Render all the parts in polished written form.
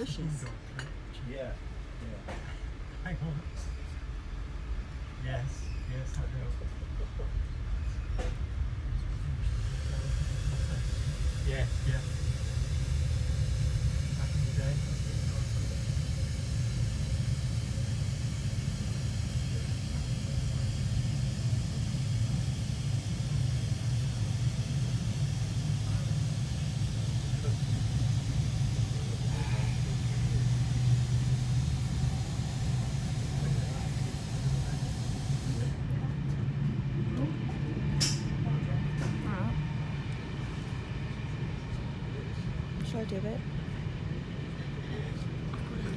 bushes. Yeah. Hang on. Yes, I do. Yes, yeah. Back in the day. Shall I do it?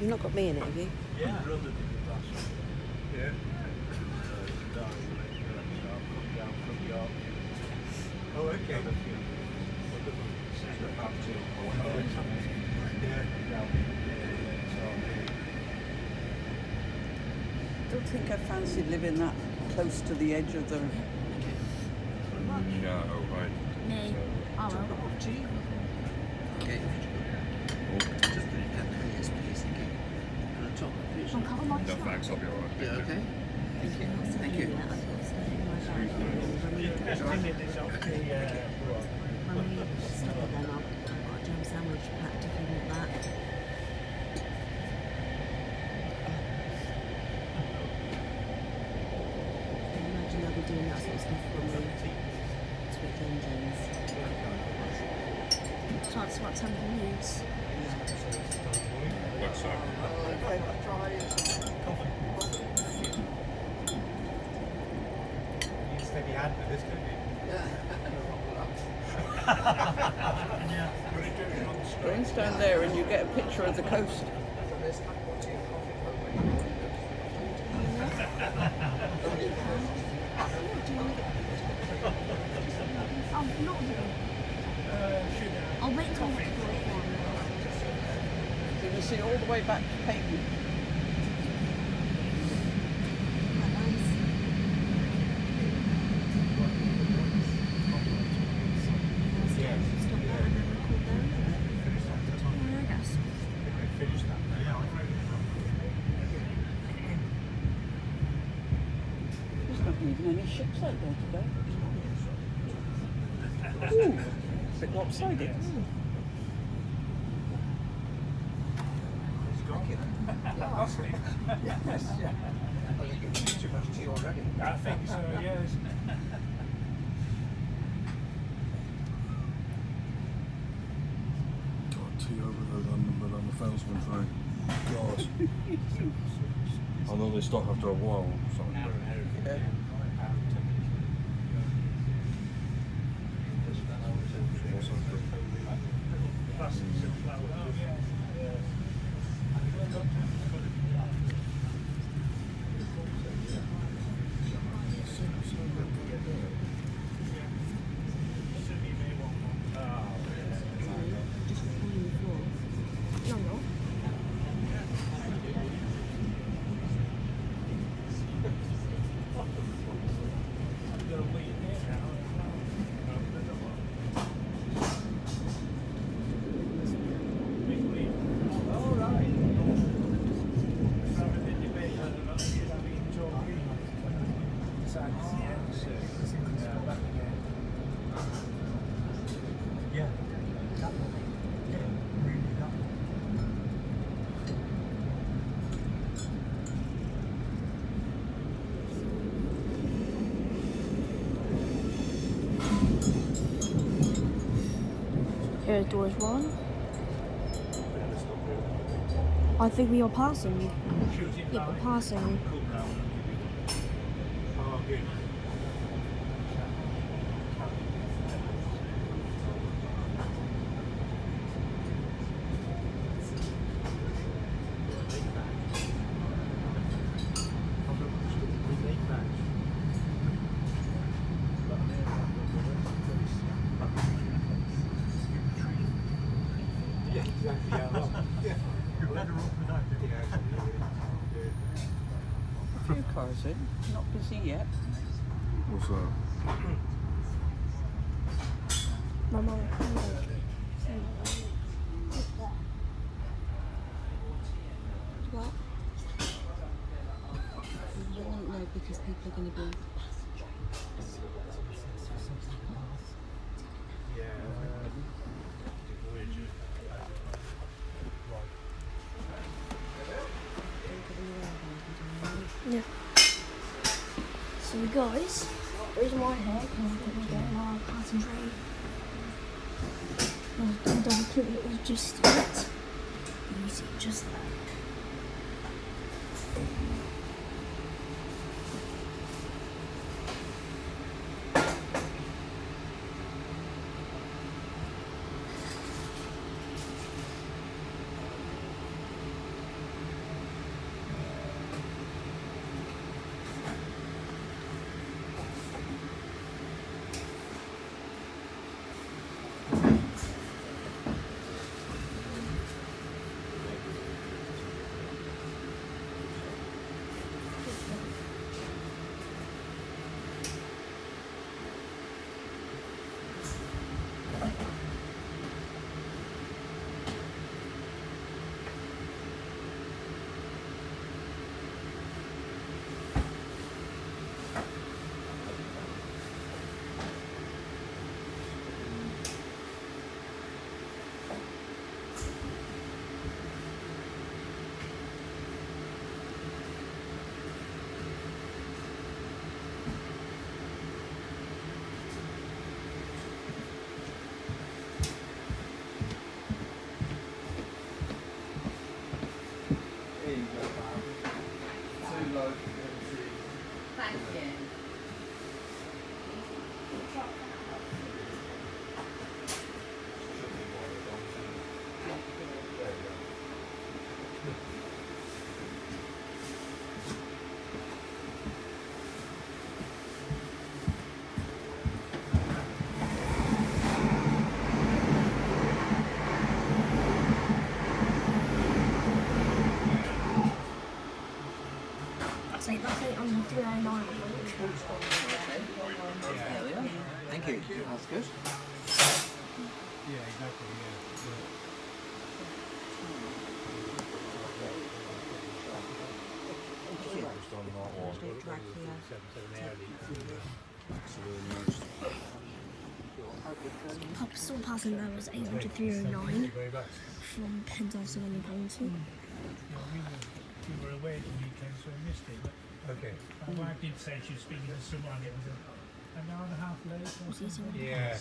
You've not got me in it, have you? Yeah. Yeah. Oh, okay. Don't think I fancy living that close to the edge of the. No, right. Me. Oh well. Okay. Just put it down there, yes, please. Thank you. And a chocolate, please. I'll cover my No stuff. thanks, I'll be alright. Yeah, okay. Thank you. Thank you. Yeah, I've got stuff in my bag. When we stop at them, I've got a jam sandwich packed if you want that. I imagine they'll be doing that sort of stuff when we switch engines. So that's what something needs. Looks You can steady hand for this, couldn't you? Go and stand there and you get a picture of the coast. Oh, not really. I'll wait until it's You can see all the way back to Peyton. There's not even any ships out there today. Ooh, a bit lopsided. Yes, yeah. I think you've had too much tea already. I think so, yes. Got tea overload on the Fellsman train. God. I know they stop after a while. Something, but Yeah. just recording the floor. No, no. Yeah. That one. Yeah, really that one. Here's doors one. I think we are passing. Yeah, we're passing. Oh, good. Yeah, exactly. Yeah. You're better off without it. A few cars in, not busy yet. what's that? My mum. They're going to be. Yeah. Voyager. Yeah. So guys, the reason why I'm here because I'm going to be getting our passing train. The document was just it. You see just that. Thank you. That's it on the 309. There we are. Thank you. That's good. Yeah, exactly. Yeah. Just on that one. Still passing there was 800 309 from Penzance and Hamilton. We were away at the weekend, so I missed it. But Okay. my wife did say she was speaking to someone. It was an hour and a half late or something. Yeah.